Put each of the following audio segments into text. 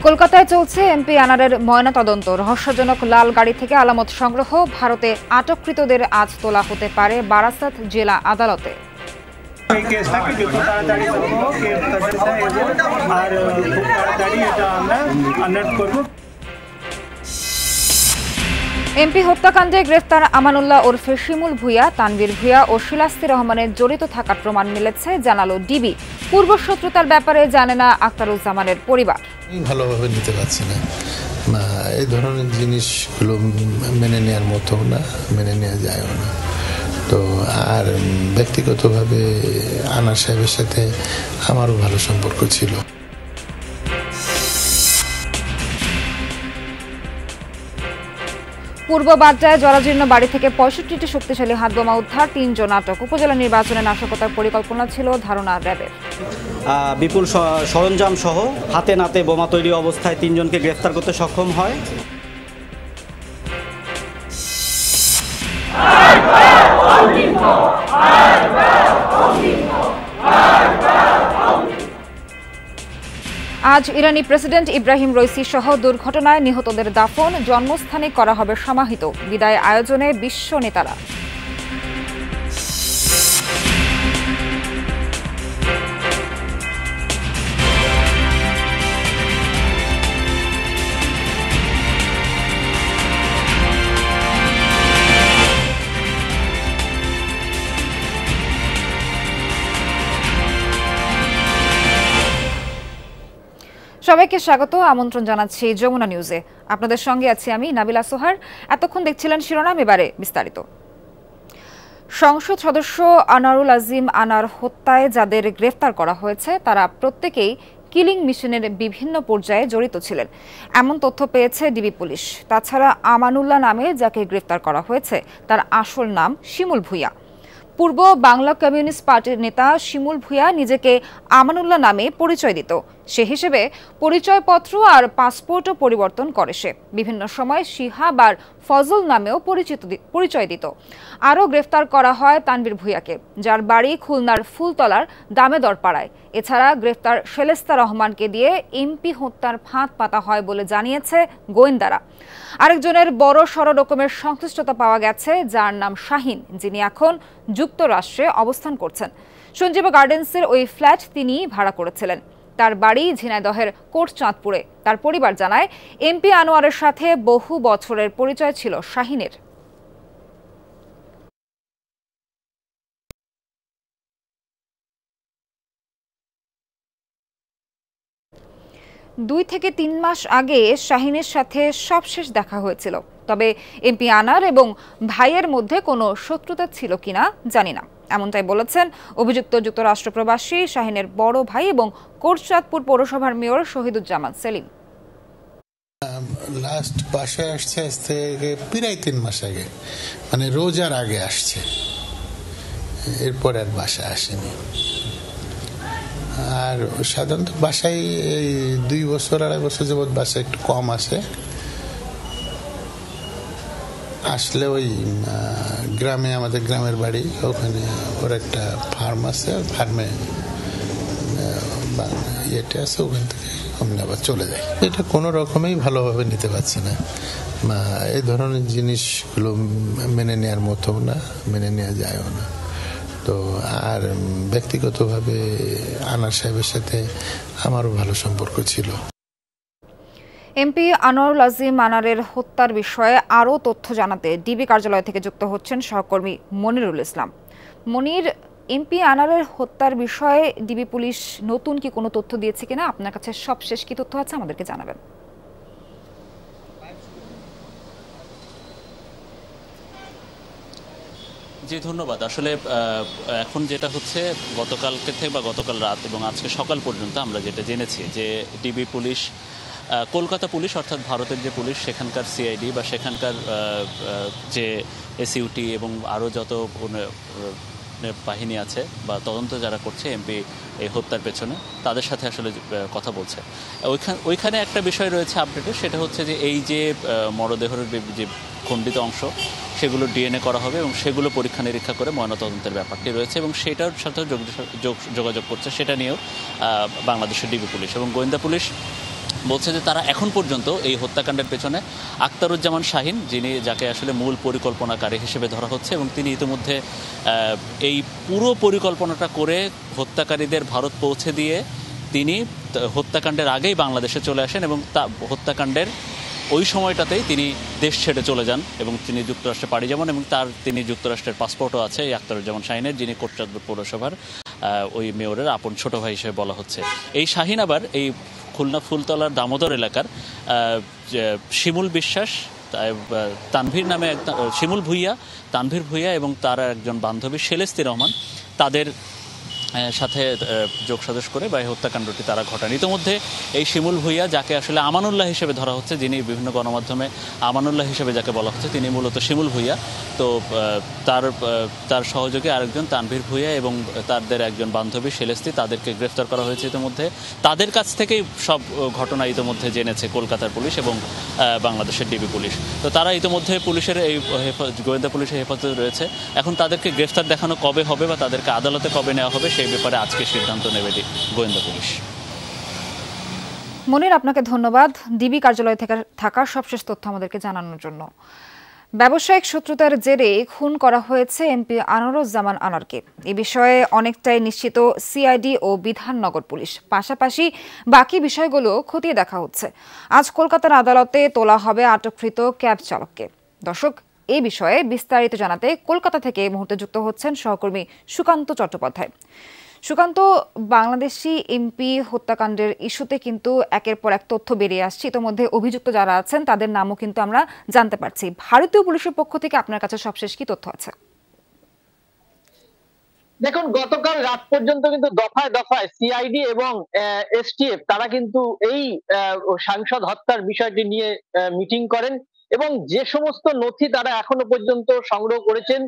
কলকাতায় চলছে এমপি আনারের ময়নাতদন্ত। রহস্যজনক লাল গাড়ি থেকে আলামত সংগ্রহ। ভারতে আটককৃতদের আজ তোলা হতে পারে বারাসাত জেলা আদালতে। এমপি হত্যাকাণ্ডে গ্রেফতার আমানুল্লাহ ওরফে শিমুল ভূঁইয়া, তানভীর ভূঁইয়া ও শিলাস্তি রহমানের জড়িত থাকার প্রমাণ মিলেছে, জানালো ডিবি। পূর্বশত্রুতার ব্যাপারে জানে না আখতারুজ্জামানের পরিবার। ভালোভাবে নিতে পারছি না, এই ধরনের জিনিসগুলো মেনে নেওয়ার মতো না, মেনে নেওয়া যায়ও না। তো আর ব্যক্তিগতভাবে আনার সাহেবের সাথে আমারও ভালো সম্পর্ক ছিল। পূর্ব বাড্ডায় জরাজীর্ণ বাড়ি থেকে 65টি শক্তিশালী হাতবোমা উদ্ধার, 3 জন আটক। উপজেলা নির্বাচনে নাশকতার পরিকল্পনা ছিল ধারণা র্যাবের। বিপুল সরঞ্জাম সহ হাতে নাতে বোমা তৈরি অবস্থায় 3 জনকে গ্রেফতার করতে সক্ষম হয়। আজ ইরানি প্রেসিডেন্ট ইব্রাহিম রইসি সহ দুর্ঘটনায় নিহতদের দাফন জন্মস্থানে করা হবে সমাহিত। বিদায় আয়োজনে বিশ্ব নেতারা। সবাইকে স্বাগত, আমন্ত্রণ জানাচ্ছি যমুনা নিউজে। আপনাদের সঙ্গে আছি আমি নাবিলা সোহার। এতক্ষণ দেখছিলেন শিরোনাম, এবারে বিস্তারিত। সংসদ সদস্য আনারুল আজিম আনার হত্যায় যাদের গ্রেফতার করা হয়েছে তারা প্রত্যেকেই কিলিং মিশনের বিভিন্ন পর্যায়ে জড়িত ছিলেন, এমন তথ্য পেয়েছে ডিবি পুলিশ। তাছাড়া আমানুল্লাহ নামে যাকে গ্রেফতার করা হয়েছে তার আসল নাম শিমুল ভূঁইয়া। পূর্ব বাংলা কমিউনিস্ট পার্টির নেতা শিমুল ভূঁইয়া নিজেকে আমানুল্লাহ নামে পরিচয় দিত। সে হিসেবে পরিচয়পত্র আর পাসপোর্টও পরিবর্তন করে সে। বিভিন্ন সময় শিহাব আর ফজল নামেও পরিচয় দিত। আরও গ্রেফতার করা হয় তানভীর ভূঁইয়াকে, যার বাড়ি খুলনার ফুলতলার দামেদর পাড়ায়। এছাড়া গ্রেফতার শেলেস্তা রহমানকে দিয়ে এমপি হত্যার ফাঁদ পাতা হয় বলে জানিয়েছে গোয়েন্দারা। আরেকজনের বড় সড় রকমের সংশ্লিষ্টতা পাওয়া গেছে, যার নাম শাহিন, যিনি এখন যুক্তরাষ্ট্রে অবস্থান করছেন। সঞ্জীব গার্ডেন্সের ওই ফ্ল্যাট তিনি ভাড়া করেছিলেন। তার বাড়ি ঝিনাইদহের কোটচাঁদপুরে। তার পরিবার জানায়, এমপি আনোয়ারের সাথে বহু বছরের পরিচয় ছিল শাহিনের। দুই থেকে 3 মাস আগে শাহিনের সাথে সবশেষ দেখা হয়েছিল। তবে এমপি আনার এবং ভাইয়ের মধ্যে কোনো শত্রুতা ছিল কিনা জানি না, এমনটাই বলেছেন অভিযুক্ত যুক্তরাষ্ট্র প্রবাসী শাহিনের বড় ভাই এবং কোটচাঁদপুর পৌরসভার মেয়র শহীদুজ্জামান সেলিম। লাস্ট বাসায় আসছে প্রায় 3 মাস আগে, মানে রোজার আগে আসছে, এরপর আর বাসায় আসেনি। আর সাধারণত বাসায় এই 2 বছর 2.5 বছর যাবৎ বাসায় একটু কম আসে। আসলে ওই গ্রামে, আমাদের গ্রামের বাড়ি, ওখানে ওর একটা ফার্ম আছে, ফার্মে ইয়েটা আছে, ওখান থেকে অমনি আবার চলে যায়। এটা কোনো রকমেই ভালোভাবে নিতে পারছি না, এই ধরনের জিনিসগুলো মেনে নেওয়ার মতো না, মেনে নেওয়া যায়ও না। তো আর ব্যক্তিগতভাবে আনার সাহেবের সাথে আমারও ভালো সম্পর্ক ছিল। এমপি আনোয়ারুল আজিম আনারের হত্যার বিষয়ে আরও তথ্য জানাতে ডিবি কার্যালয় থেকে যুক্ত হচ্ছেন সহকর্মী মনিরুল ইসলাম। মনির, এমপি আনারের হত্যার বিষয়ে ডিবি পুলিশ নতুন কি কোনো তথ্য দিয়েছে কিনা? আপনার কাছে সবশেষ কি তথ্য আছে আমাদেরকে জানাবেন। জি ধন্যবাদ। আসলে এখন যেটা হচ্ছে, গতকালকে থেকে বা গতকাল রাত এবং আজকে সকাল পর্যন্ত আমরা যেটা জেনেছি যে ডিবি পুলিশ, কলকাতা পুলিশ অর্থাৎ ভারতের যে পুলিশ, সেখানকার সিআইডি বা সেখানকার যে এসইউটি এবং আরও যত বাহিনী আছে বা তদন্ত যারা করছে এমপি এই হত্যার পেছনে, তাদের সাথে আসলে কথা বলছে। ওইখানে একটা বিষয় রয়েছে আপডেটে, সেটা হচ্ছে যে এই যে মরদেহের যে খণ্ডিত অংশ, সেগুলো ডিএনএ করা হবে এবং সেগুলো পরীক্ষা নিরীক্ষা করে ময়নাতদন্তের ব্যাপারটি রয়েছে এবং সেটার সাথে যোগাযোগ করছে, সেটা নিয়েও বাংলাদেশের ডিবি পুলিশ এবং গোয়েন্দা পুলিশ বলছে যে তারা এখন পর্যন্ত এই হত্যাকাণ্ডের পেছনে আখতারুজ্জামান শাহিন, যাকে আসলে মূল পরিকল্পনাকারী হিসেবে ধরা হচ্ছে, এবং তিনি ইতিমধ্যে এই পুরো পরিকল্পনাটা করে হত্যাকারীদের ভারত পৌঁছে দিয়ে তিনি হত্যাকাণ্ডের আগেই বাংলাদেশে চলে আসেন এবং হত্যাকাণ্ডের ওই সময়টাতেই তিনি দেশ ছেড়ে চলে যান এবং তিনি যুক্তরাষ্ট্রে পাড়ি যান এবং তিনি যুক্তরাষ্ট্রের পাসপোর্টও আছে এই আখতারুজ্জামান শাহিনের, যিনি কোটচাঁদপুর পৌরসভার ওই মেয়রের আপন ছোট ভাই হিসেবে বলা হচ্ছে। এই শাহিন আবার এই খুলনা ফুলতলার দামোদর এলাকার শিমুল বিশ্বাস, তানভীর নামে শিমুল ভুইয়া, তানভীর ভুইয়া এবং তার একজন বান্ধবী সেলেস্তি রহমান, তাদের সাথে যোগসাজশ করে বা এই হত্যাকাণ্ডটি তারা ঘটান। ইতিমধ্যে এই শিমুল ভুইয়া, যাকে আসলে আমানুল্লাহ হিসেবে ধরা হচ্ছে, যিনি বিভিন্ন গণমাধ্যমে আমানুল্লাহ হিসেবে যাকে বলা হচ্ছে, তিনি মূলত শিমুল ভুইয়া। তো তার সহযোগী আরেকজন তানভীর ভুইয়া এবং তাদের একজন বান্ধবী সেলেস্তি, তাদেরকে গ্রেফতার করা হয়েছে ইতিমধ্যে। তাদের কাছ থেকেই সব ঘটনা ইতিমধ্যে জেনেছে কলকাতার পুলিশ এবং বাংলাদেশের ডিবি পুলিশ। তো তারা ইতিমধ্যে পুলিশের এই গোয়েন্দা পুলিশের হেফাজতে রয়েছে। এখন তাদেরকে গ্রেফতার দেখানো কবে হবে বা তাদেরকে আদালতে কবে নেওয়া হবে সেই ব্যাপারে আজকে সিদ্ধান্ত নেবে গোয়েন্দা পুলিশ। মনির, আপনাকে ধন্যবাদ ডিবি কার্যালয় থেকে থাকা সবশেষ তথ্য আমাদেরকে জানানোর জন্য। ব্যবসায়িক শত্রুতার জেরে খুন করা হয়েছে এমপি আনোয়ারুজ্জামান আনোয়ারকে। এ বিষয়ে অনেকটাই নিশ্চিত সিআইডি ও বিধাননগর পুলিশ। পাশাপাশি বাকি বিষয়গুলো খতিয়ে দেখা হচ্ছে। আজ কলকাতার আদালতে তোলা হবে আটককৃত ক্যাব চালককে। দর্শক, এই বিষয়ে বিস্তারিত জানাতে কলকাতা থেকে এই মুহূর্তে যুক্ত হচ্ছেন সহকর্মী সুকান্ত চট্টোপাধ্যায়। সুকান্ত, বাংলাদেশি এমপি হত্যাকাণ্ডের ইস্যুতে কিন্তু একের পর এক তথ্য বেরিয়ে আসছে। ইতিমধ্যে অভিযুক্ত যারা আছেন তাদের নামও কিন্তু আমরা জানতে পারছি। ভারতীয় পুলিশের পক্ষ থেকে আপনার কাছে সবশেষ কি তথ্য আছে? দেখুন, গতকাল রাত পর্যন্ত কিন্তু দফায় দফায় সিআইডি এবং এসটিএফ তারা কিন্তু এই সাংসদ হত্যার বিষয়টি নিয়ে মিটিং করেন এবং যে সমস্ত নথি তারা এখনো পর্যন্ত সংগ্রহ করেছেন,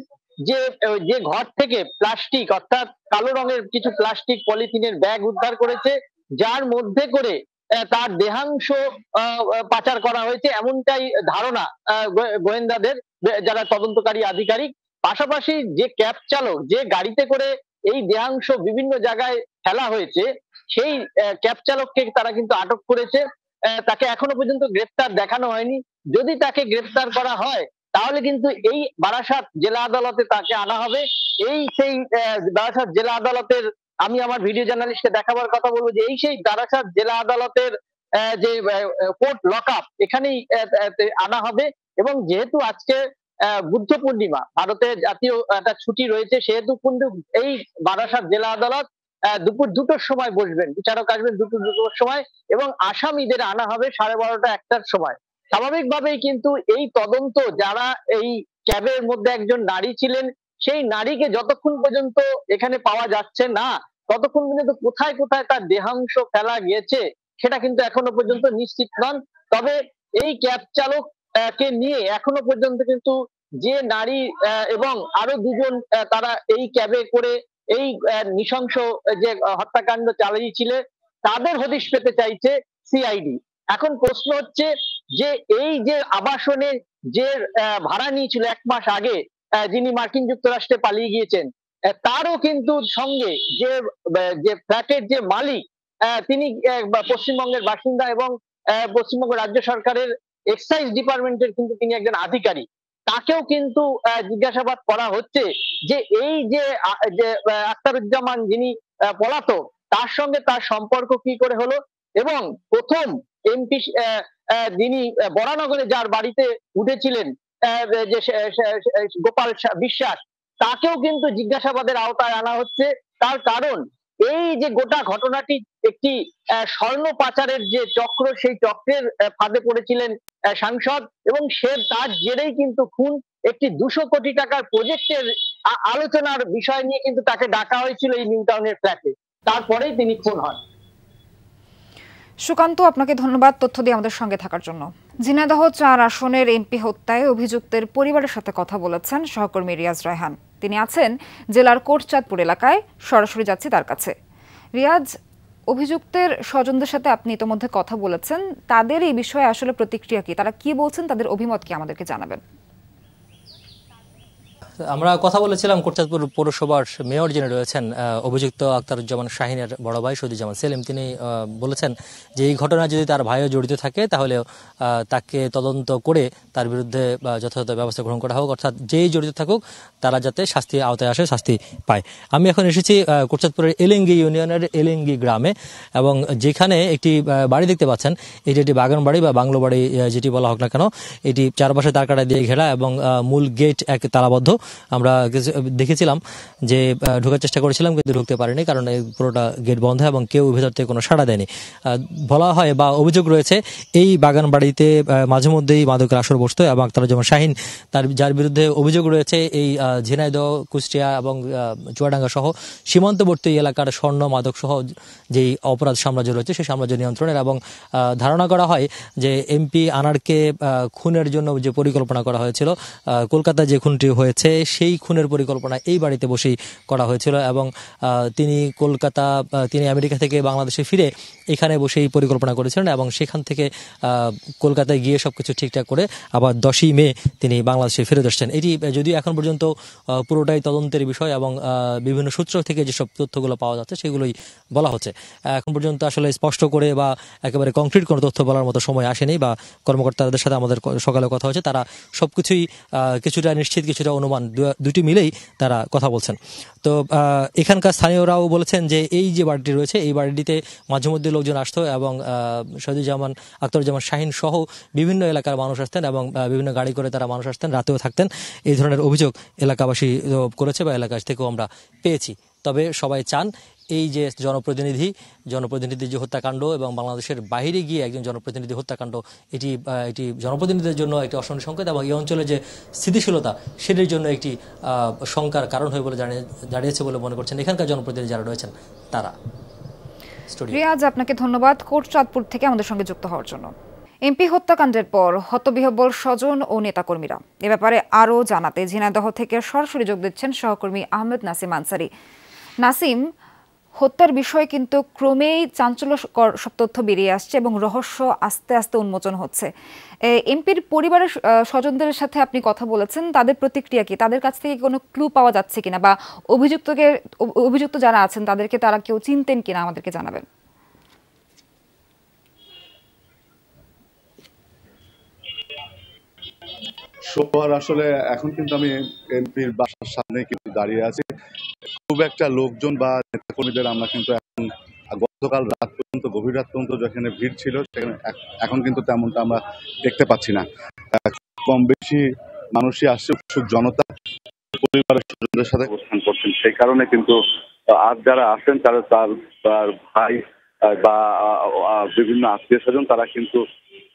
যে ঘর থেকে প্লাস্টিক অর্থাৎ কালো রঙের কিছু প্লাস্টিক পলিথিনের ব্যাগ উদ্ধার করেছে, যার মধ্যে করে তার দেহাংশ পাচার করা হয়েছে, এমনটাই ধারণা গোয়েন্দাদের, যারা তদন্তকারী আধিকারিক। পাশাপাশি যে ক্যাব চালক, যে গাড়িতে করে এই দেহাংশ বিভিন্ন জায়গায় ফেলা হয়েছে, সেই ক্যাব চালককে তারা কিন্তু আটক করেছে। তাকে এখনো পর্যন্ত গ্রেফতার দেখানো হয়নি। যদি তাকে গ্রেফতার করা হয় তাহলে কিন্তু এই বারাসাত জেলা আদালতে তাকে আনা হবে। সেই বারাসাত জেলা আদালতের, আমি আমার ভিডিও জার্নালিস্টকে দেখাবার কথা বলবো যে সেই বারাসাত জেলা আদালতের যে কোর্ট লকআপ, এখানেই আনা হবে। এবং যেহেতু আজকে বুদ্ধ পূর্ণিমা, ভারতের জাতীয় একটা ছুটি রয়েছে, সেহেতু কিন্তু এই বারাসাত জেলা আদালত দুপুর 2টোর সময় বসবেন, বিচারক আসবেন দুপুর 2টোর সময় এবং আসামিদের আনা হবে 12:30 1টার সময়। স্বাভাবিকভাবেই কিন্তু এই তদন্ত, যারা এই ক্যাবের মধ্যে একজন নারী ছিলেন, সেই নারীকে যতক্ষণ পর্যন্ত এখানে পাওয়া যাচ্ছে না, ততক্ষণ পর্যন্ত কোথায় কোথায় তার দেহাংশ ফেলা গিয়েছে সেটা কিন্তু এখনো পর্যন্ত নিশ্চিত নন। তবে এই ক্যাব চালক কে নিয়ে এখনো পর্যন্ত কিন্তু যে নারী এবং আরো দুজন তারা এই ক্যাবে করে এই নৃশংস যে হত্যাকাণ্ড চালিয়েছিলেন, তাদের হদিশ পেতে চাইছে সিআইডি। এখন প্রশ্ন হচ্ছে যে এই যে আবাসনে যে ভাড়া নিয়েছিল 1 মাস আগে, যিনি মার্কিন যুক্তরাষ্ট্রে পালিয়ে গিয়েছেন, তারও কিন্তু সঙ্গে যে ফ্ল্যাটের যে মালিক, তিনি পশ্চিমবঙ্গের বাসিন্দা এবং পশ্চিমবঙ্গ রাজ্য সরকারের এক্সাইজ ডিপার্টমেন্টের কিন্তু তিনি একজন আধিকারিক। তাকেও কিন্তু জিজ্ঞাসাবাদ করা হচ্ছে যে এই যে আখতারুজ্জামান যিনি পলাতক, তার সঙ্গে তার সম্পর্ক কি করে হলো, এবং প্রথম এমপি যিনি বরানগরে যার বাড়িতে উঠেছিলেন যে গোপাল বিশ্বাস, তাকেও কিন্তু জিজ্ঞাসাবাদের আওতায় আনা হচ্ছে। তার কারণ এই যে গোটা ঘটনাটি একটি স্বর্ণ পাচারের যে চক্র, সেই চক্রের ফাঁদে পড়েছিলেন সাংসদ, এবং তার জেরেই কিন্তু খুন। একটি 200 কোটি টাকার প্রজেক্টের আলোচনার বিষয় নিয়ে কিন্তু তাকে ডাকা হয়েছিল এই নিউ টাউনের ফ্ল্যাটে, তারপরেই তিনি খুন হন। সুকান্ত, আপনাকে ধন্যবাদ তথ্য দিয়ে আমাদের সঙ্গে থাকার জন্য। ঝিনাইদহ 4 আসনের এমপি হত্যায় অভিযুক্তের পরিবারের সাথে কথা বলেছেন সহকর্মী রিয়াজ রায়হান। তিনি আছেন জেলার কোটচাঁদপুর এলাকায়, সরাসরি যাচ্ছি তার কাছে। রিয়াজ, অভিযুক্তের স্বজনদের সাথে আপনি ইতিমধ্যে কথা বলেছেন, তাদের এই বিষয়ে আসলে প্রতিক্রিয়া কি, তারা কি বলছেন, তাদের অভিমত কি আমাদেরকে জানাবেন। আমরা কথা বলেছিলাম কোটচাঁদপুর পৌরসভার মেয়র যিনি রয়েছেন অভিযুক্ত আখতারুজ্জামান শাহিনের বড় ভাই শহীদুজ্জামান সেলিম, তিনি বলেছেন যে এই ঘটনায় যদি তার ভাইও জড়িত থাকে তাহলে তাকে তদন্ত করে তার বিরুদ্ধে যথাযথ ব্যবস্থা গ্রহণ করা হোক, অর্থাৎ যেই জড়িত থাকুক তারা যাতে শাস্তির আওতায় আসে, শাস্তি পায়। আমি এখন এসেছি কোটচাঁদপুরের এলেঙ্গি ইউনিয়নের এলেঙ্গি গ্রামে, এবং যেখানে একটি বাড়ি দেখতে পাচ্ছেন, এটি একটি বাগান বাড়ি বা বাংলো বাড়ি যেটি বলা হোক না কেন, এটি চারপাশে তারকাটা দিয়ে ঘেরা এবং মূল গেট এক তালাবদ্ধ। আমরা দেখেছিলাম যে ঢোকার চেষ্টা করেছিলাম কিন্তু ঢুকতে পারিনি, কারণ পুরোটা গেট বন্ধ এবং কেউ ভেতর থেকে কোনো সাড়া দেয়নি। বলা হয় বা অভিযোগ রয়েছে এই বাগান বাড়িতে মাঝে মধ্যেই মাদকের আসর বসত, এবং আখতারুজ্জামান শাহিন যার বিরুদ্ধে অভিযোগ রয়েছে এই ঝিনাইদহ, কুষ্টিয়া এবং চুয়াডাঙ্গা সহ সীমান্তবর্তী এলাকার স্বর্ণ মাদক সহ যেই অপরাধ সাম্রাজ্য রয়েছে সেই সাম্রাজ্য নিয়ন্ত্রণের, এবং ধারণা করা হয় যে এমপি আনারকে খুনের জন্য যে পরিকল্পনা করা হয়েছিল, কলকাতায় যে খুনটি হয়েছে সেই খুনের পরিকল্পনা এই বাড়িতে বসেই করা হয়েছিল, এবং তিনি আমেরিকা থেকে বাংলাদেশে ফিরে এখানে বসেই পরিকল্পনা করেছিলেন, এবং সেখান থেকে কলকাতায় গিয়ে সবকিছু ঠিকঠাক করে আবার 10ই মে তিনি বাংলাদেশে ফেরত আসছেন। এটি যদিও এখন পর্যন্ত পুরোটাই তদন্তের বিষয়, এবং বিভিন্ন সূত্র থেকে যেসব তথ্যগুলো পাওয়া যাচ্ছে সেগুলোই বলা হচ্ছে। এখন পর্যন্ত আসলে স্পষ্ট করে বা একেবারে কংক্রিট কোনো তথ্য বলার মতো সময় আসেনি, বা কর্মকর্তাদের সাথে আমাদের সকালে কথা হয়েছে, তারা সবকিছুই কিছুটা নিশ্চিত কিছুটা অনুমান দুটি মিলেই তারা কথা বলছেন। তো এখানকার স্থানীয়রাও বলেছেন যে এই যে বাড়িটি রয়েছে এই বাড়িটিতে মাঝে মধ্যে লোকজন আসতো, এবং আখতারুজ্জামান শাহিন সহ বিভিন্ন এলাকার মানুষ আসতেন, এবং বিভিন্ন গাড়ি করে তারা মানুষ আসতেন, রাতেও থাকতেন। এই ধরনের অভিযোগ এলাকাবাসী করেছে বা এলাকা থেকেও আমরা পেয়েছি। তবে সবাই চান এই যে জনপ্রতিনিধি যে হত্যাকাণ্ড এবং বাংলাদেশের বাইরে গিয়ে একজন জনপ্রতিনিধি হত্যাকাণ্ড, এটি জনপ্রতিনিধিদের জন্য একটি অশনি সংকেত, এবং এই অঞ্চলে যে স্থিতিশীলতা সেটির জন্য একটি শঙ্কার কারণ হয়ে বলে দাঁড়িয়েছে বলে মনে করছেন এখানকার জনপ্রতিনিধি যারা রয়েছেন তারা। রিয়াজ, আপনাকে ধন্যবাদ কোটচাঁদপুর থেকে আমাদের সঙ্গে যুক্ত হওয়ার জন্য। এমপি হত্যাকাণ্ডের পর হতবিহ্বল স্বজন ও নেতাকর্মীরা। এ ব্যাপারে আরও জানাতে ঝিনাইদহ থেকে সরাসরি যোগ দিচ্ছেন সহকর্মী আহমেদ নাসিম আনসারি। নাসিম, হত্যার বিষয়ে কিন্তু ক্রমেই চাঞ্চল্যকর সব তথ্য বেরিয়ে আসছে এবং রহস্য আস্তে আস্তে উন্মোচন হচ্ছে। এমপির পরিবারের স্বজনদের সাথে আপনি কথা বলেছেন, তাদের প্রতিক্রিয়া কি? তাদের কাছ থেকে কোনো ক্লু পাওয়া যাচ্ছে কিনা, বা অভিযুক্ত যারা আছেন তাদেরকে তারা কেউ চিনতেন কিনা আমাদেরকে জানাবেন। সোহার, আসলে এখন কিন্তু আমি এমপির বাসার সামনে কিন্তু দাঁড়িয়ে আছি। খুব একটা লোকজন বা নেতাকর্মীদের আমরা কিন্তু এখন গতকাল রাত পর্যন্ত, গভীর রাত পর্যন্ত যেখানে ভিড় ছিল সেখানে এখন কিন্তু তেমনটা আমরা দেখতে পাচ্ছি না। কম বেশি মানুষই আসছে, উৎসুক জনতা পরিবারের স্বজনদের সাথে অবস্থান করছেন। সেই কারণে কিন্তু আজ যারা আসেন তার ভাই বা বিভিন্ন আত্মীয় স্বজন তারা কিন্তু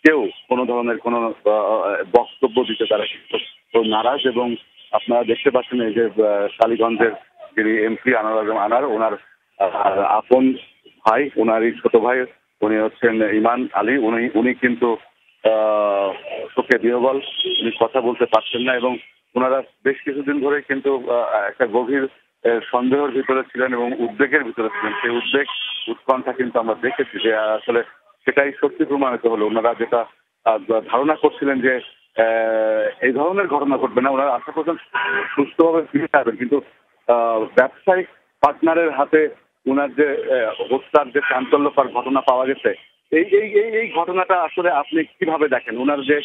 কেউ কোনো ধরনের কোনো বক্তব্য দিতে তারা কিন্তু নারাজ। এবং আপনারা দেখতে পাচ্ছেন এই যে কালীগঞ্জের যিনি এমপি আনার ওনার আপন ভাই, ওনারই ছোট ভাই, উনি হচ্ছেন ইমান আলী, উনি কিন্তু চোখে বিহবল, উনি কথা বলতে পারছেন না, এবং ওনারা বেশ কিছুদিন ধরে কিন্তু একটা গভীর সন্দেহের ভিতরে ছিলেন এবং উদ্বেগের ভিতরে ছিলেন। সেই উদ্বেগ উৎকণ্ঠা কিন্তু আমরা দেখেছি যে আসলে সেটাই সত্যি প্রমাণিত হলো। ওনারা যেটা ধারণা করছিলেন যে এই ধরনের ঘটনা ঘটবে না, ওনারা আশা করছেন সুস্থভাবে ফিরে আসবেন, কিন্তু ব্যবসায়িক পার্টনারের হাতে ওনার যে হত্যার যে চাঞ্চল্যকর ঘটনা পাওয়া গেছে, এই ঘটনাটা আসলে আপনি কিভাবে দেখেন? ওনার যে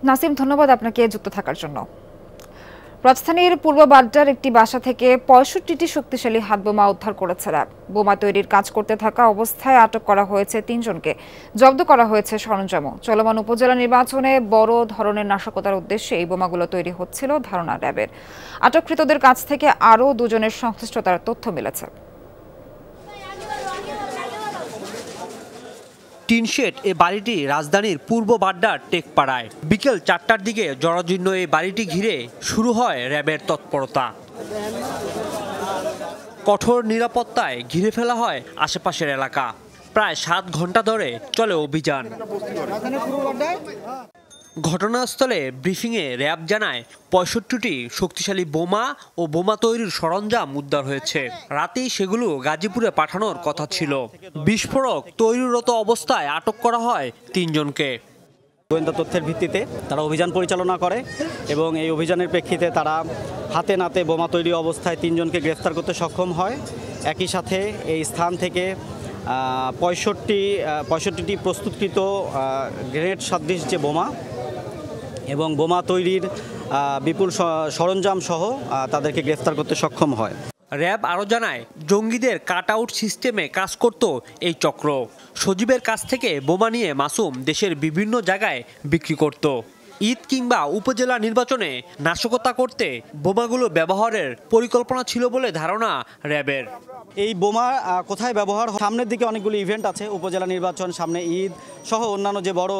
নাসিম, ধন্যবাদ আপনাকে যুক্ত থাকার জন্য। রাজধানীর পূর্ব বাড্ডার একটি বাসা থেকে 65টি শক্তিশালী হাতবোমা উদ্ধার করেছে র্যাব। বোমা তৈরির কাজ করতে থাকা অবস্থায় আটক করা হয়েছে 3 জনকে, জব্দ করা হয়েছে সরঞ্জামও। চলমান উপজেলা নির্বাচনে বড় ধরনের নাশকতার উদ্দেশ্যে এই বোমাগুলো তৈরি হচ্ছিল ধারণা র্যাবের। আটককৃতদের কাছ থেকে আরও 2 জনের সংশ্লিষ্টতার তথ্য মিলেছে। টিনশেড এ বাড়িটি রাজধানীর পূর্ব বাড্ডার টেকপাড়ায়। বিকেল 4টার দিকে জরাজীর্ণ এই বাড়িটি ঘিরে শুরু হয় র্যাবের তৎপরতা। কঠোর নিরাপত্তায় ঘিরে ফেলা হয় আশেপাশের এলাকা। প্রায় 7 ঘন্টা ধরে চলে অভিযান। ঘটনাস্থলে ব্রিফিংয়ে র্যাব জানায় ৬৫টি শক্তিশালী বোমা ও বোমা তৈরির সরঞ্জাম উদ্ধার হয়েছে। রাতেই সেগুলো গাজীপুরে পাঠানোর কথা ছিল। বিস্ফোরক তৈরিরত অবস্থায় আটক করা হয় ৩ জনকে। গোয়েন্দা তথ্যের ভিত্তিতে তারা অভিযান পরিচালনা করে এবং এই অভিযানের প্রেক্ষিতে তারা হাতে নাতে বোমা তৈরি অবস্থায় ৩ জনকে গ্রেফতার করতে সক্ষম হয়। একই সাথে এই স্থান থেকে ৬৫টি প্রস্তুতকৃত গ্রেনেড সদৃশ যে বোমা এবং বোমা তৈরির বিপুল সরঞ্জাম সহ তাদেরকে গ্রেফতার করতে সক্ষম হয়। র্যাব আরও জানায়, জঙ্গিদের কাট আউট সিস্টেমে কাজ করত এই চক্র। সজীবের কাছ থেকে বোমা নিয়ে মাসুম দেশের বিভিন্ন জায়গায় বিক্রি করত। ঈদ কিংবা উপজেলা নির্বাচনে নাশকতা করতে বোমাগুলো ব্যবহারের পরিকল্পনা ছিল বলে ধারণা র্যাবের। এই বোমা কোথায় ব্যবহার হয়? সামনের দিকে অনেকগুলো ইভেন্ট আছে, উপজেলা নির্বাচন, সামনে ঈদ সহ অন্যান্য যে বড়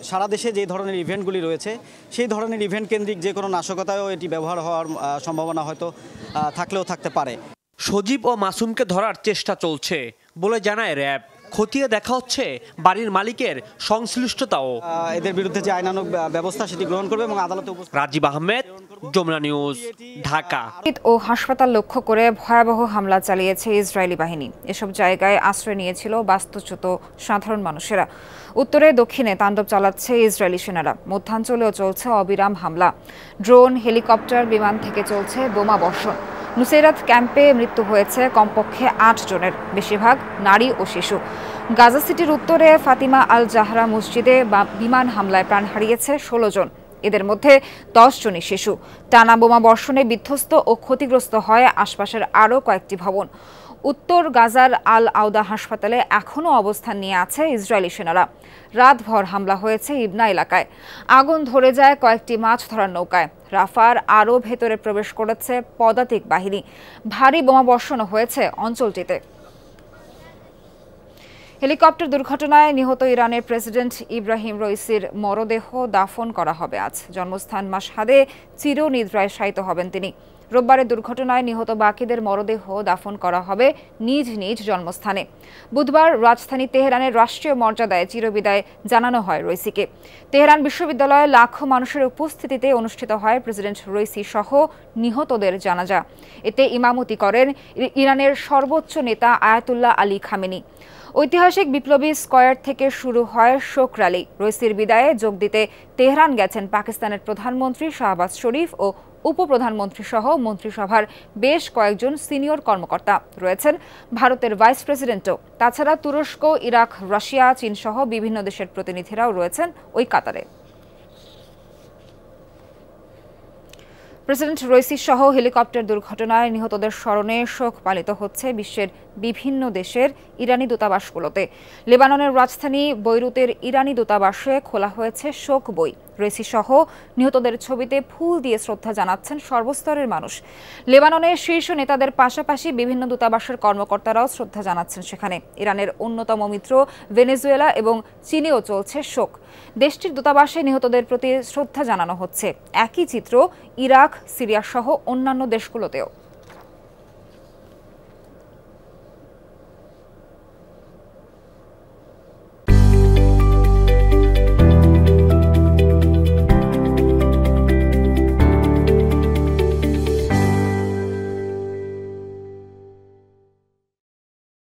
সারা দেশে যে ধরনের ইভেন্টগুলি রয়েছে সেই ধরনের ইভেন্ট কেন্দ্রিক যে কোনো নাশকতায়ও এটি ব্যবহার হওয়ার সম্ভাবনা হয়তো থাকলেও থাকতে পারে। সজীব ও মাসুমকে ধরার চেষ্টা চলছে বলে জানায় র্যাব। খতিয়ে দেখা হচ্ছে বাড়ির মালিকের সংশ্লিষ্টতাও। এদের বিরুদ্ধে যে আইনানুগ ব্যবস্থা সেটি গ্রহণ করবে এবং আদালতে। রাজীব আহমেদ, যমুনা নিউজ, ঢাকা। ও হাসপাতাল লক্ষ্য করে ভয়াবহ হামলা চালিয়েছে ইসরায়েলি বাহিনী। এসব জায়গায় আশ্রয় নিয়েছিল বাস্তুচ্যুত সাধারণ মানুষেরা। উত্তরে দক্ষিণে তাণ্ডব চালাচ্ছে ইসরায়েলি সেনারা। মধ্যাঞ্চলেও চলছে অবিরাম হামলা। ড্রোন, হেলিকপ্টার, বিমান থেকে চলছে বোমা বর্ষণ। নুসেরাত ক্যাম্পে মৃত্যু হয়েছে কমপক্ষে ৮ জনের, বেশিরভাগ নারী ও শিশু। গাজা সিটির উত্তরে ফাতিমা আল জাহরা মসজিদে বিমান হামলায় প্রাণ হারিয়েছে ১৬ জন, এদের মধ্যে ১০ জনই শিশু। টানা বোমা বর্ষণে বিধ্বস্ত ও ক্ষতিগ্রস্ত হয় আশপাশের আরও কয়েকটি ভবন। উত্তর গাজার আল আউদা হাসপাতালে এখনও অবস্থান নিয়ে আছে ইসরায়েলি সেনারা। রাতভর হামলা হয়েছে ইবনা এলাকায়। আগুন ধরে যায় কয়েকটি মাছ ধরার নৌকায়। রাফার আরও ভেতরে প্রবেশ করেছে পদাতিক বাহিনী। ভারী বোমা বর্ষণও হয়েছে অঞ্চলটিতে। হেলিকপ্টার দুর্ঘটনায় নিহত ইরানের প্রেসিডেন্ট ইব্রাহিম রইসির মরদেহ দাফন করা হবে আজ। জন্মস্থান মাশহাদে চিরনিদ্রায় শায়িত হবেন তিনি। রোববারের দুর্ঘটনায় নিহত বাকিদের মরদেহ দাফন করা হবে নিজ নিজ জন্মস্থানে। বুধবার রাজধানী তেহরানের রাষ্ট্রীয় মর্যাদায় চিরবিদায় জানানো হয় রইসিকে। তেহরান বিশ্ববিদ্যালয়ে লাখো মানুষের উপস্থিতিতে অনুষ্ঠিত হয় প্রেসিডেন্ট রইসি সহ নিহতদের জানাজা। এতে ইমামতি করেন ইরানের সর্বোচ্চ নেতা আয়াতুল্লাহ আলী খামেনি। ঐতিহাসিক বিপ্লবী স্কয়ার থেকে শুরু হয় শোক র্যালি। রইসির বিদায়ে যোগ দিতে তেহরান গেছেন পাকিস্তানের প্রধানমন্ত্রী শাহবাজ শরীফ ও উপপ্রধানমন্ত্রী সহ মন্ত্রিসভার বেশ কয়েকজন সিনিয়র কর্মকর্তা। রয়েছেন ভারতের ভাইস প্রেসিডেন্টও। তাছাড়া তুরস্ক, ইরাক, রাশিয়া, চীন সহ বিভিন্ন দেশের প্রতিনিধিরাও রয়েছেন ওই কাতারে। প্রেসিডেন্ট রইসি সহ হেলিকপ্টার দুর্ঘটনায় নিহতদের স্মরণে শোক পালিত হচ্ছে বিশ্বের বিভিন্ন দেশের ইরানি দূতাবাসগুলোতে। লেবাননের রাজধানী বৈরুতের ইরানি দূতাবাসে খোলা হয়েছে শোক বই। রইসি সহ নিহতদের ছবিতে ফুল দিয়ে শ্রদ্ধা জানাচ্ছেন সর্বস্তরের মানুষ। লেবাননের শীর্ষ নেতাদের পাশাপাশি বিভিন্ন দূতাবাসের কর্মকর্তারাও শ্রদ্ধা জানাচ্ছেন সেখানে। ইরানের অন্যতম মিত্র ভেনেজুয়েলা এবং চীনেও চলছে শোক। দেশটির দূতাবাসে নিহতদের প্রতি শ্রদ্ধা জানানো হচ্ছে। একই চিত্র ইরাক, সিরিয়া সহ অন্যান্য দেশগুলোতেও।